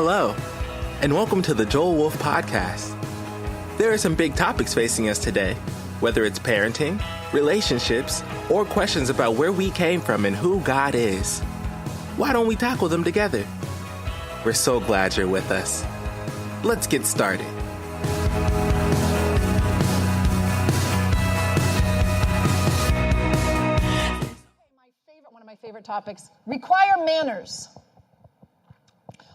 Hello, and welcome to the Joel Wolfe podcast. There are some big topics facing us today, whether it's parenting, relationships, or questions about where we came from and who God is. Why don't we tackle them together? We're so glad you're with us. Let's get started. One of my favorite topics, require manners.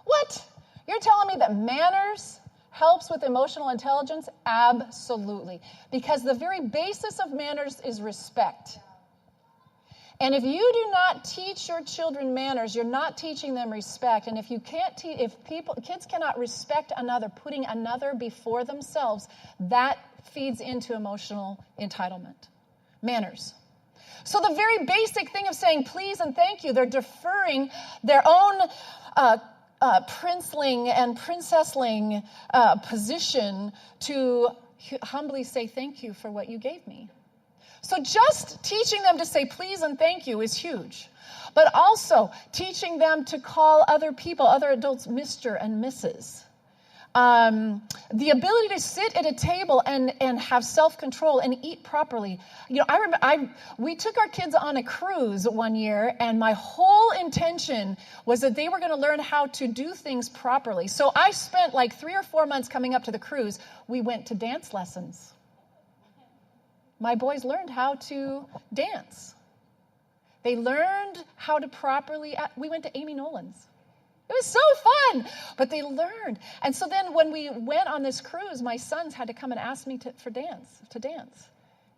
What? You're telling me that manners helps with emotional intelligence? Absolutely. Because the very basis of manners is respect. And if you do not teach your children manners, you're not teaching them respect. And if you can't kids cannot respect another, putting another before themselves, that feeds into emotional entitlement. Manners. So the very basic thing of saying please and thank you, they're deferring their own princeling and princessling position to humbly say thank you for what you gave me. So just teaching them to say please and thank you is huge. But also teaching them to call other people, other adults, Mr. and Mrs. The ability to sit at a table and have self-control and eat properly. You know, I remember we took our kids on a cruise one year, and my whole intention was that they were going to learn how to do things properly. So I spent like 3 or 4 months coming up to the cruise. We went to dance lessons. My boys learned how to dance. They learned how to properly. We went to Amy Nolan's. It was so fun, but they learned. And so then when we went on this cruise, my sons had to come and ask me to dance.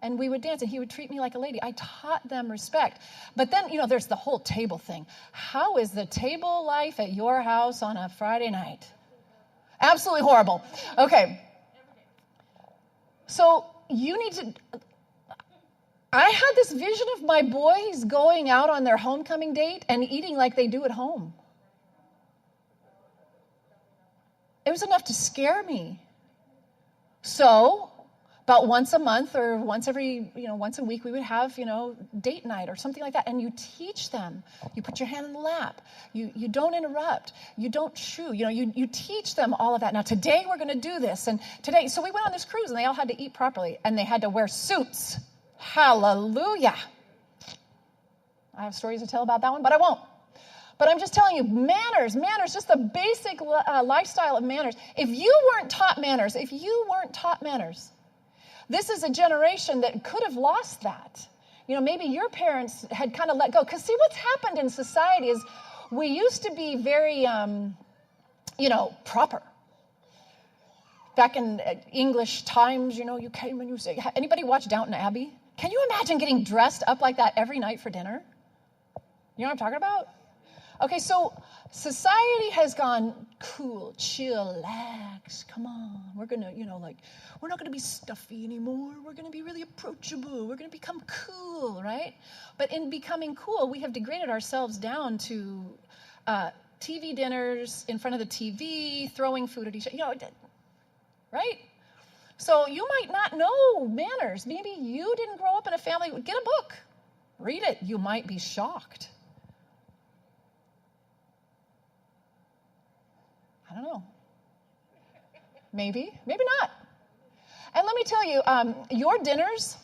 And we would dance, and he would treat me like a lady. I taught them respect. But then, you know, there's the whole table thing. How is the table life at your house on a Friday night? Absolutely horrible. Okay. So you need to... I had this vision of my boys going out on their homecoming date and eating like they do at home. It was enough to scare me. So about once a month or once a week, we would have, date night or something like that. And you teach them. You put your hand in the lap. You don't interrupt. You don't chew. You teach them all of that. Now, today we're going to do this. And today, so we went on this cruise and they all had to eat properly. And they had to wear suits. Hallelujah. I have stories to tell about that one, but I won't. But I'm just telling you, manners, just the basic lifestyle of manners. If you weren't taught manners, this is a generation that could have lost that. Maybe your parents had kind of let go. Because see, what's happened in society is we used to be very, proper. Back in English times, you came and you say, anybody watch Downton Abbey? Can you imagine getting dressed up like that every night for dinner? You know what I'm talking about? Okay, so society has gone cool, chillax, come on. We're going to, we're not going to be stuffy anymore. We're going to be really approachable. We're going to become cool, right? But in becoming cool, we have degraded ourselves down to TV dinners in front of the TV, throwing food at each other, right? So you might not know manners. Maybe you didn't grow up in a family. Get a book. Read it. You might be shocked. I don't know. Maybe not. And let me tell you, your dinners,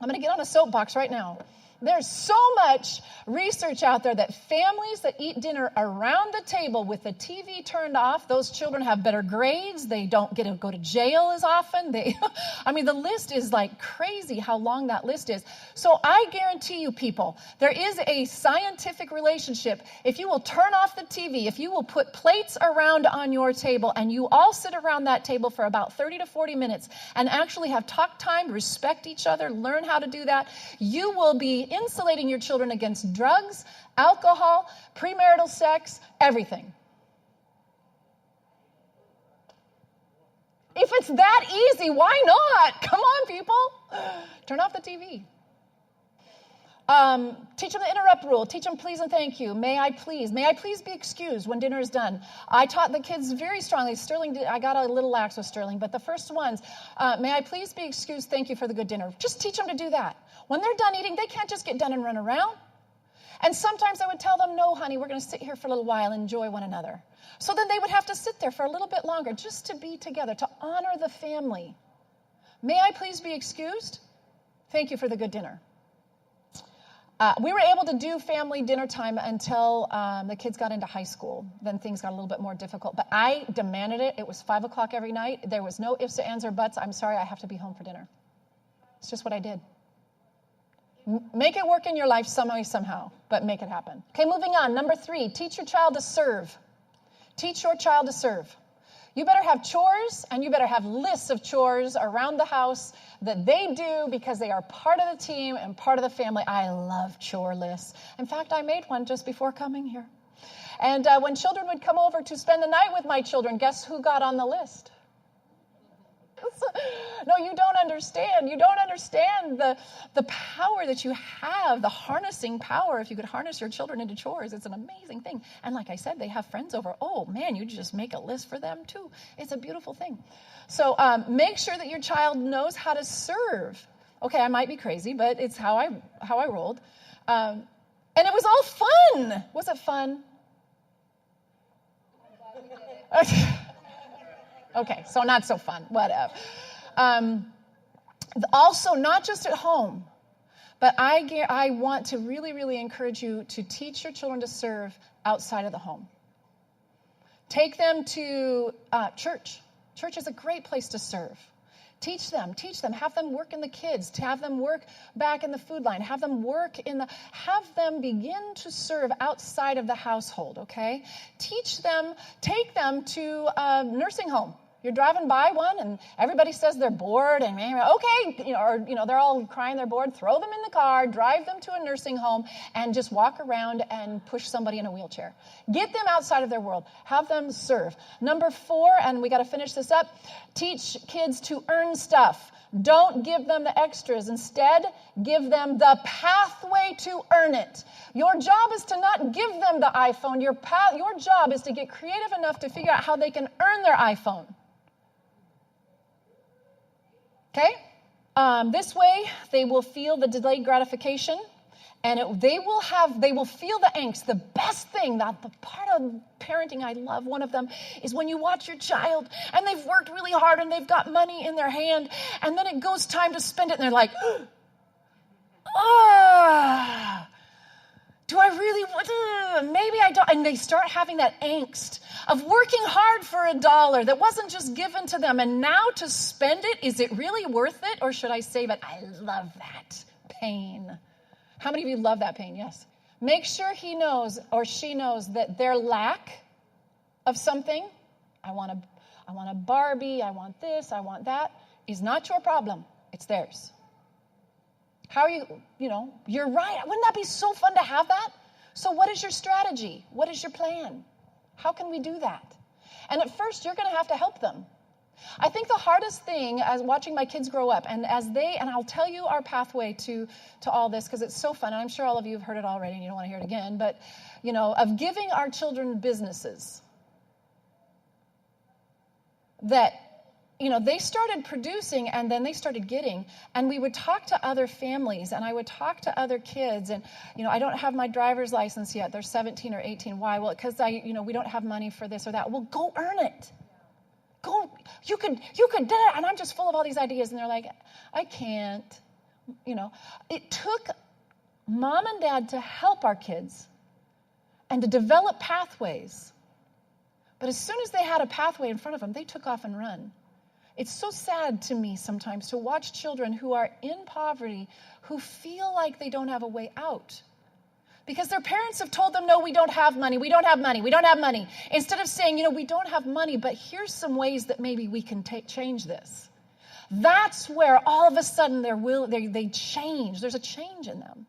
I'm going to get on a soapbox right now. There's so much research out there that families that eat dinner around the table with the TV turned off, those children have better grades. They don't get to go to jail as often. The list is like crazy how long that list is. So I guarantee you people, there is a scientific relationship. If you will turn off the TV, if you will put plates around on your table and you all sit around that table for about 30 to 40 minutes and actually have talk time, respect each other, learn how to do that, you will be insulating your children against drugs, alcohol, premarital sex, everything. If it's that easy, why not? Come on, people. Turn off the TV. Teach them the interrupt rule. Teach them please and thank you. May I please be excused when dinner is done. I taught the kids very strongly. I got a little lax with Sterling, but the first ones, may I please be excused, thank you for the good dinner. Just teach them to do that. When they're done eating, they can't just get done and run around. And sometimes I would tell them, no, honey, we're going to sit here for a little while and enjoy one another. So then they would have to sit there for a little bit longer just to be together, to honor the family. May I please be excused? Thank you for the good dinner. We were able to do family dinner time until the kids got into high school. Then things got a little bit more difficult. But I demanded it. It was 5 o'clock every night. There was no ifs, ands, or buts. I'm sorry, I have to be home for dinner. It's just what I did. Make it work in your life some way, somehow, but make it happen. Okay, moving on. Number 3, teach your child to serve. Teach your child to serve. You better have chores, and you better have lists of chores around the house that they do because they are part of the team and part of the family. I love chore lists. In fact, I made one just before coming here. And when children would come over to spend the night with my children, guess who got on the list? No, you don't understand. You don't understand the power that you have, the harnessing power. If you could harness your children into chores, it's an amazing thing. And like I said, they have friends over. Oh, man, you just make a list for them, too. It's a beautiful thing. So make sure that your child knows how to serve. Okay, I might be crazy, but it's how I rolled. And it was all fun. Was it fun? Okay, so not so fun, whatever. Also, not just at home, but I want to really, really encourage you to teach your children to serve outside of the home. Take them to church. Church is a great place to serve. Teach them, have them work in the kids, to have them work back in the food line, have them begin to serve outside of the household, okay? Teach them, take them to a nursing home. You're driving by one and everybody says they're bored and okay, they're all crying they're bored, throw them in the car, drive them to a nursing home and just walk around and push somebody in a wheelchair. Get them outside of their world. Have them serve. Number 4, and we got to finish this up, teach kids to earn stuff. Don't give them the extras. Instead, give them the pathway to earn it. Your job is to not give them the iPhone. Your job is to get creative enough to figure out how they can earn their iPhone. Okay? This way, they will feel the delayed gratification, and they will feel the angst. The best thing, the part of parenting I love, one of them, is when you watch your child, and they've worked really hard, and they've got money in their hand, and then it goes time to spend it, and they're like, do I really want, maybe I don't, and they start having that angst of working hard for $1 that wasn't just given to them, and now to spend it, is it really worth it, or should I save it? I love that pain. How many of you love that pain? Yes. Make sure he knows or she knows that their lack of something, I want a Barbie, I want this, I want that, is not your problem. It's theirs. How are you, you're right. Wouldn't that be so fun to have that? So what is your strategy? What is your plan? How can we do that? And at first, you're going to have to help them. I think the hardest thing as watching my kids grow up, and I'll tell you our pathway to all this because it's so fun. And I'm sure all of you have heard it already and you don't want to hear it again, but, of giving our children businesses that, they started producing and then they started getting, and we would talk to other families and I would talk to other kids and, I don't have my driver's license yet. They're 17 or 18. Why? Well, because we don't have money for this or that. Well, go earn it. Go, you could do it. And I'm just full of all these ideas. And they're like, I can't, It took mom and dad to help our kids and to develop pathways. But as soon as they had a pathway in front of them, they took off and run. It's so sad to me sometimes to watch children who are in poverty, who feel like they don't have a way out. Because their parents have told them, no, we don't have money, we don't have money, we don't have money. Instead of saying, we don't have money, but here's some ways that maybe we can change this. That's where all of a sudden they change. There's a change in them.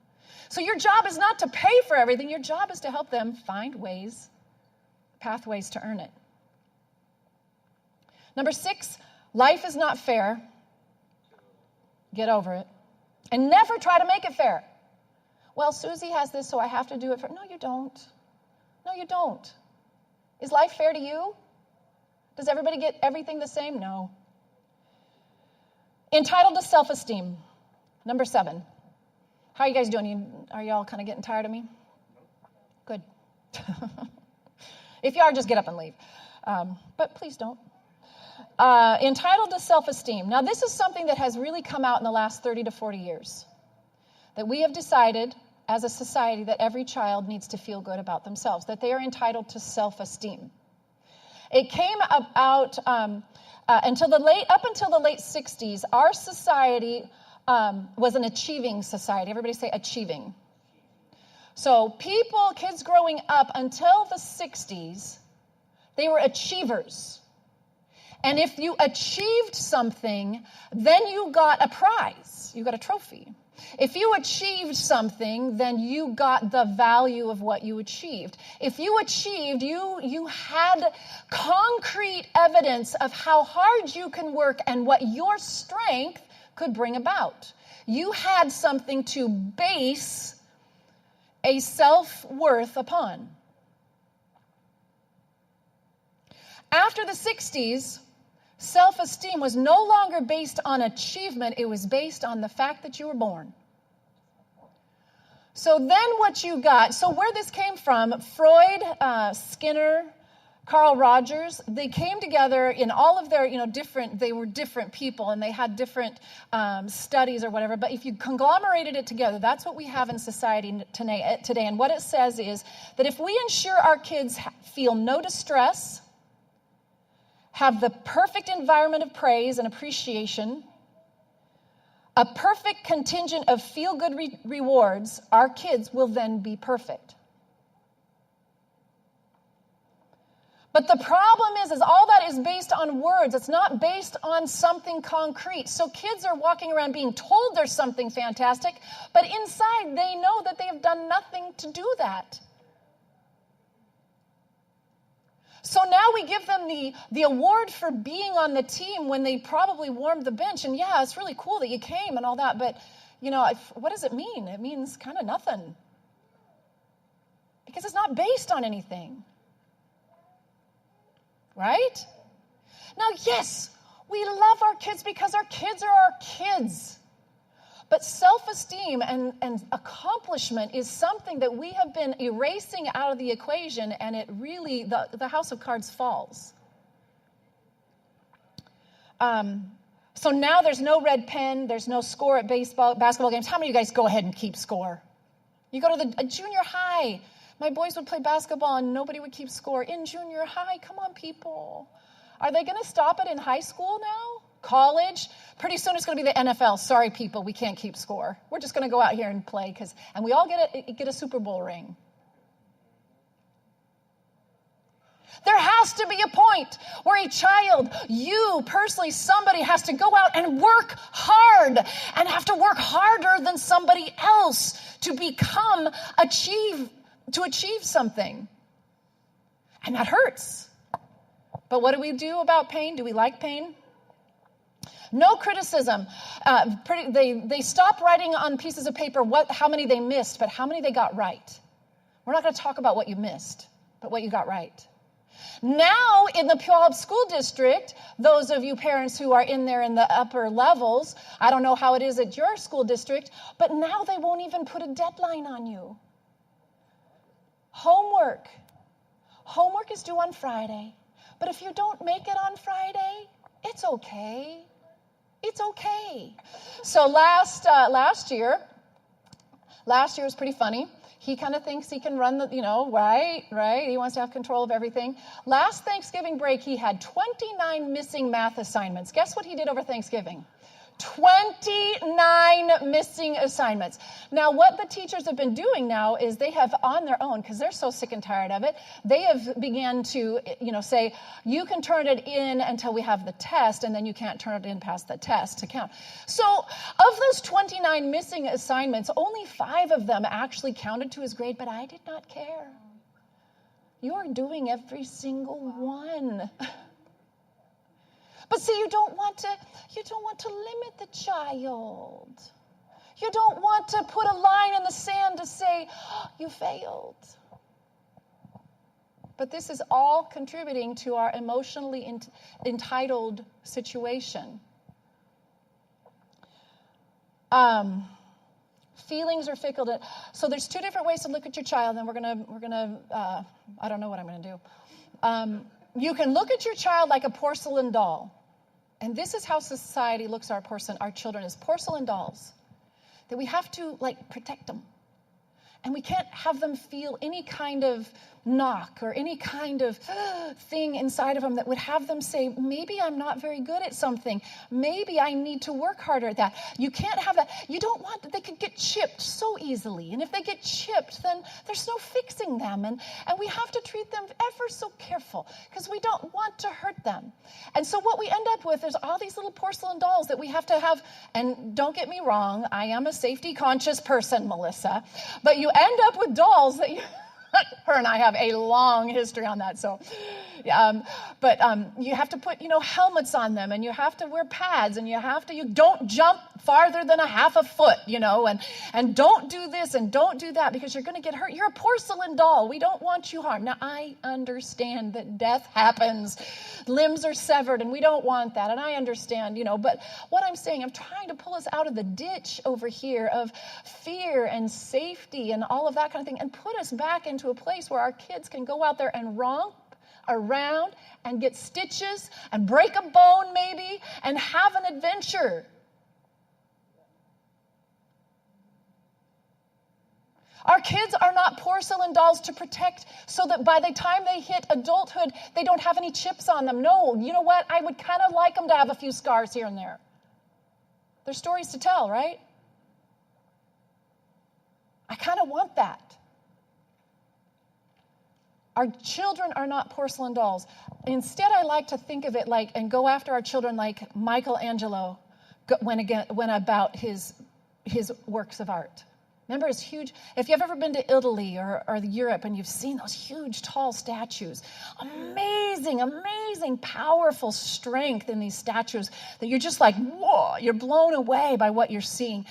So your job is not to pay for everything. Your job is to help them find pathways to earn it. Number 6, life is not fair. Get over it. And never try to make it fair. Well, Susie has this, so I have to do it for... No, you don't. No, you don't. Is life fair to you? Does everybody get everything the same? No. Entitled to self-esteem. Number 7. How are you guys doing? Are you all kind of getting tired of me? Good. If you are, just get up and leave. But please don't. Entitled to self-esteem. Now, this is something that has really come out in the last 30 to 40 years. That we have decided as a society that every child needs to feel good about themselves, that they are entitled to self-esteem. It came out until the late 60s, our society was an achieving society. Everybody say achieving. So kids growing up until the 60s, they were achievers. And if you achieved something, then you got a prize. You got a trophy. If you achieved something, then you got the value of what you achieved. If you achieved, you had concrete evidence of how hard you can work and what your strength could bring about. You had something to base a self-worth upon. After the 60s, self-esteem was no longer based on achievement. It was based on the fact that you were born. So then what you got, so where this came from, Freud, Skinner, Carl Rogers, they came together in all of their, they were different people and they had different studies or whatever. But if you conglomerated it together, that's what we have in society today. And what it says is that if we ensure our kids feel no distress, have the perfect environment of praise and appreciation, a perfect contingent of feel-good rewards, our kids will then be perfect. But the problem is all that is based on words. It's not based on something concrete. So kids are walking around being told there's something fantastic, but inside they know that they have done nothing to do that. So now we give them the award for being on the team when they probably warmed the bench. And yeah, it's really cool that you came and all that. But, what does it mean? It means kind of nothing. Because it's not based on anything. Right? Now, yes, we love our kids because our kids are our kids. But self-esteem and accomplishment is something that we have been erasing out of the equation, and it really, the house of cards falls. So now there's no red pen, there's no score at basketball games. How many of you guys go ahead and keep score? You go to a junior high. My boys would play basketball and nobody would keep score. In junior high, come on, people. Are they going to stop it in high school now? College? Pretty soon it's going to be the NFL. Sorry, people, we can't keep score. We're just going to go out here and play, and we all get a Super Bowl ring. There has to be a point where a child, you personally, somebody has to go out and work hard and have to work harder than somebody else to achieve something. And that hurts. But what do we do about pain? Do we like pain? No criticism. They stop writing on pieces of paper how many they missed, but how many they got right. We're not going to talk about what you missed, but what you got right. Now, in the Puyallup School District, those of you parents who are in there in the upper levels, I don't know how it is at your school district, but now they won't even put a deadline on you. Homework is due on Friday, but if you don't make it on Friday, it's okay. It's okay. So last year was pretty funny. He kind of thinks he can run right? He wants to have control of everything. Last Thanksgiving break, he had 29 missing math assignments. Guess what he did over Thanksgiving? 29 missing assignments. Now, what the teachers have been doing now is they have, on their own, because they're so sick and tired of it, they have began to, say, you can turn it in until we have the test, and then you can't turn it in past the test to count. So, of those 29 missing assignments, only 5 of them actually counted to his grade, but I did not care. You are doing every single one. But see, you don't want to limit the child. You don't want to put a line in the sand to say, oh, you failed. But this is all contributing to our emotionally entitled situation. Feelings are fickle. So there's two different ways to look at your child, and we're gonna I don't know what I'm gonna do. You can look at your child like a porcelain doll. And this is how society looks at our children as porcelain dolls. That we have to protect them. And we can't have them feel any kind of knock or any kind of thing inside of them that would have them say, maybe I'm not very good at something. Maybe I need to work harder at that. You can't have that. You don't want that. They could get chipped so easily. And if they get chipped, then there's no fixing them. And we have to treat them ever so careful because we don't want to hurt them. And so what we end up with is all these little porcelain dolls that we have to have. And don't get me wrong, I am a safety conscious person, Melissa. But you end up with dolls that her and I have a long history on that. So, but you have to put, helmets on them, and you have to wear pads, and you don't jump farther than a half a foot, and don't do this and don't do that because you're going to get hurt. You're a porcelain doll. We don't want you harmed. Now, I understand that death happens. Limbs are severed, and we don't want that. And I understand, but what I'm saying, I'm trying to pull us out of the ditch over here of fear and safety and all of that kind of thing and put us back into a place where our kids can go out there and romp around and get stitches and break a bone maybe and have an adventure. Our kids are not porcelain dolls to protect so that by the time they hit adulthood, they don't have any chips on them. No, you know what? I would kind of like them to have a few scars here and there. There's stories to tell, right? I kind of want that. Our children are not porcelain dolls. Instead, I like to think of it and go after our children like Michelangelo went about his works of art. Remember, it's huge. If you've ever been to Italy or Europe and you've seen those huge, tall statues, amazing, powerful strength in these statues that you're just like, whoa, you're blown away by what you're seeing.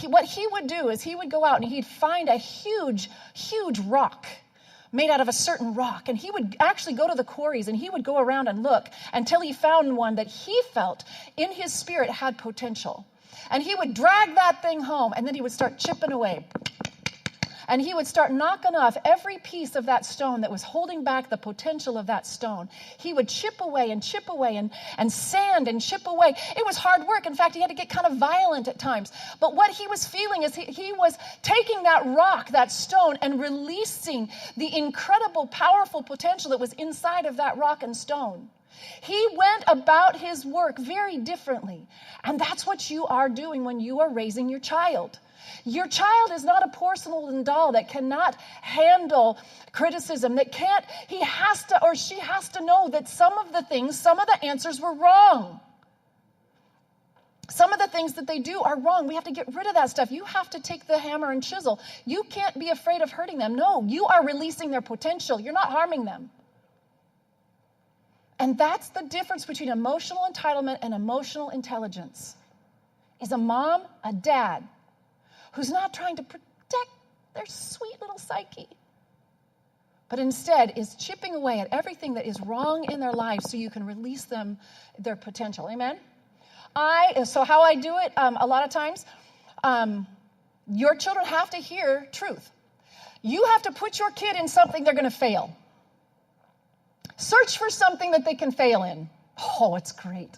What he would do is he would go out and he'd find a huge rock made out of a certain rock. And he would actually go to the quarries and he would go around and look until he found one that he felt in his spirit had potential. And he would drag that thing home, and then he would start chipping away. And he would start knocking off every piece of that stone that was holding back the potential of that stone. He would chip away and sand and chip away. It was hard work. In fact, he had to get kind of violent at times. But what he was feeling is he was taking that rock, that stone, and releasing the incredible, powerful potential that was inside of that rock and stone. He went about his work very differently. And that's what you are doing when you are raising your child. Your child is not a porcelain doll that cannot handle criticism, he has to or she has to know that some of the answers were wrong. Some of the things that they do are wrong. We have to get rid of that stuff. You have to take the hammer and chisel. You can't be afraid of hurting them. No, you are releasing their potential. You're not harming them. And that's the difference between emotional entitlement and emotional intelligence. Is a mom, a dad, who's not trying to protect their sweet little psyche, but instead is chipping away at everything that is wrong in their lives so you can release their potential. Amen? So how I do it, a lot of times, your children have to hear truth. You have to put your kid in something they're going to fail. Search for something that they can fail in. Oh, it's great.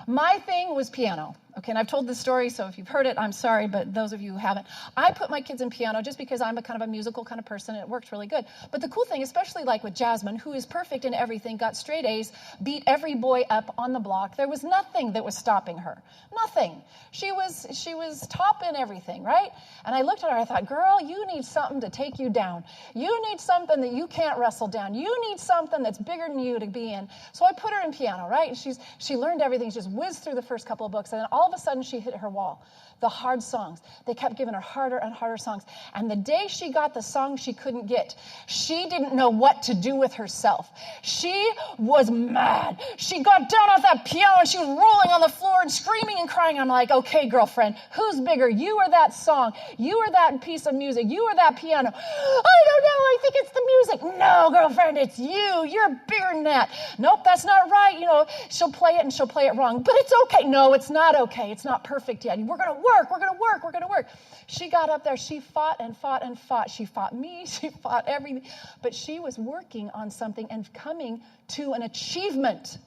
My thing was piano. Okay, and I've told this story, so if you've heard it, I'm sorry, but those of you who haven't, I put my kids in piano just because I'm a kind of a musical kind of person, and it worked really good. But the cool thing, especially like with Jasmine, who is perfect in everything, got straight A's, beat every boy up on the block. There was nothing that was stopping her. Nothing. She was top in everything, right? And I looked at her, I thought, girl, you need something to take you down. You need something that you can't wrestle down. You need something that's bigger than you to be in. So I put her in piano, right? And she learned everything. She just whizzed through the first couple of books, and then all of a sudden she hit her wall. The hard songs. They kept giving her harder and harder songs. And the day she got the song she couldn't get, she didn't know what to do with herself. She was mad. She got down off that piano and she was rolling on the floor and screaming and crying. I'm like, okay, girlfriend, who's bigger? You or that song? You or that piece of music? You or that piano? I don't know. I think it's the music. No, girlfriend, it's you. You're bigger than that. Nope, that's not right. She'll play it and she'll play it wrong. But it's okay. No, it's not okay. It's not perfect yet. We're going to work. We're going to work. We're going to work. She got up there. She fought and fought and fought. She fought me. She fought everything. But she was working on something and coming to an achievement.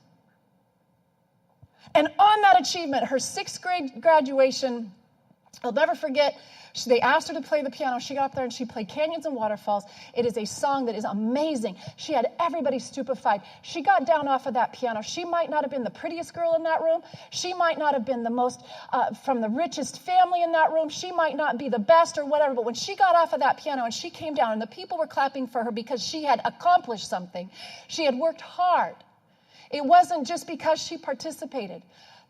And on that achievement, her 6th grade graduation, I'll never forget, they asked her to play the piano. She got up there and she played Canyons and Waterfalls. It is a song that is amazing. She had everybody stupefied. She got down off of that piano. She might not have been the prettiest girl in that room. She might not have been the most, from the richest family in that room. She might not be the best or whatever. But when she got off of that piano and she came down and the people were clapping for her because she had accomplished something. She had worked hard. It wasn't just because she participated.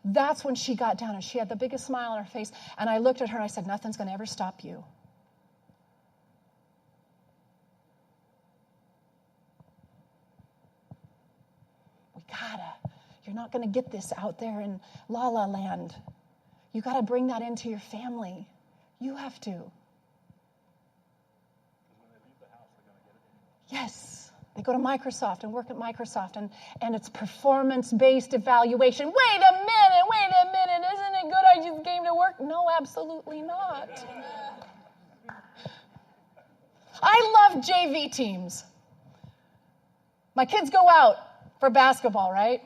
That's when she got down and she had the biggest smile on her face. And I looked at her and I said, nothing's going to ever stop you. You're not going to get this out there in La La Land. You got to bring that into your family. You have to. Yes. They go to Microsoft and work at Microsoft, and it's performance-based evaluation. Wait a minute, isn't it good I just came to work? No, absolutely not. I love JV teams. My kids go out for basketball, right?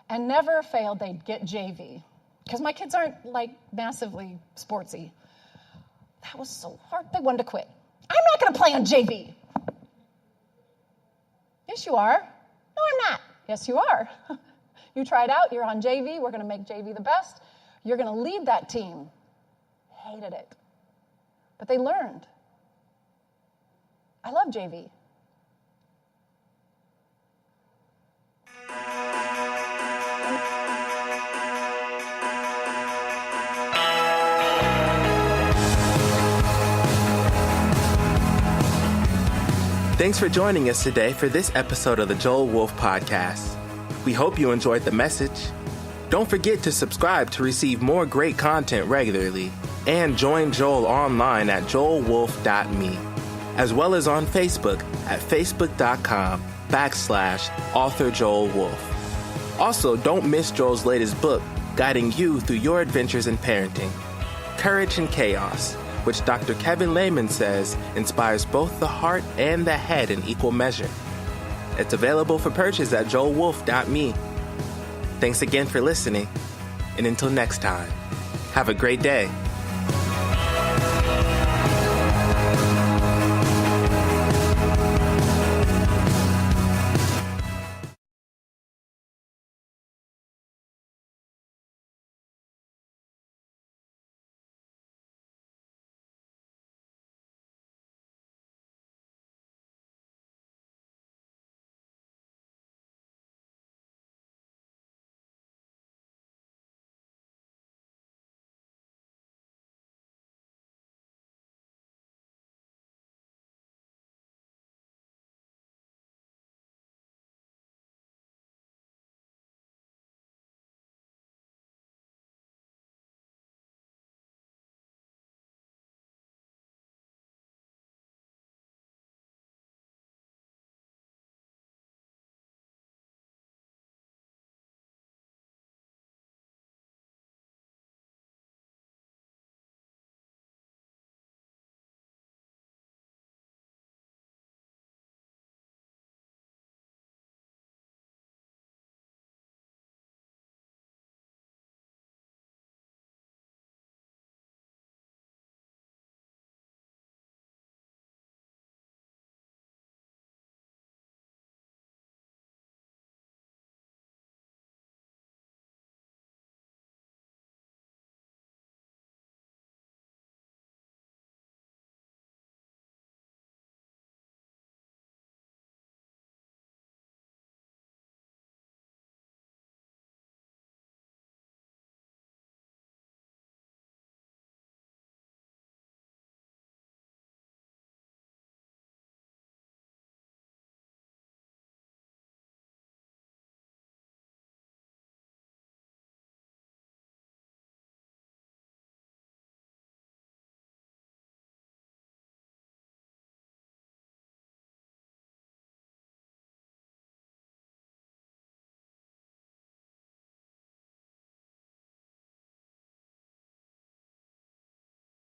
And never failed they'd get JV. Because my kids aren't, like, massively sportsy. That was so hard. They wanted to quit. I'm not going to play on JV. Yes, you are. No, I'm not. Yes, you are. You tried out. You're on JV. We're going to make JV the best. You're going to lead that team. Hated it. But they learned. I love JV. Thanks for joining us today for this episode of the Joel Wolfe Podcast. We hope you enjoyed the message. Don't forget to subscribe to receive more great content regularly, and join Joel online at joelwolfe.me, as well as on Facebook at facebook.com/author Joel Wolfe. Also, don't miss Joel's latest book, guiding you through your adventures in parenting, Courage in Chaos, which Dr. Kevin Lehman says inspires both the heart and the head in equal measure. It's available for purchase at joelwolfe.me. Thanks again for listening, and until next time, have a great day.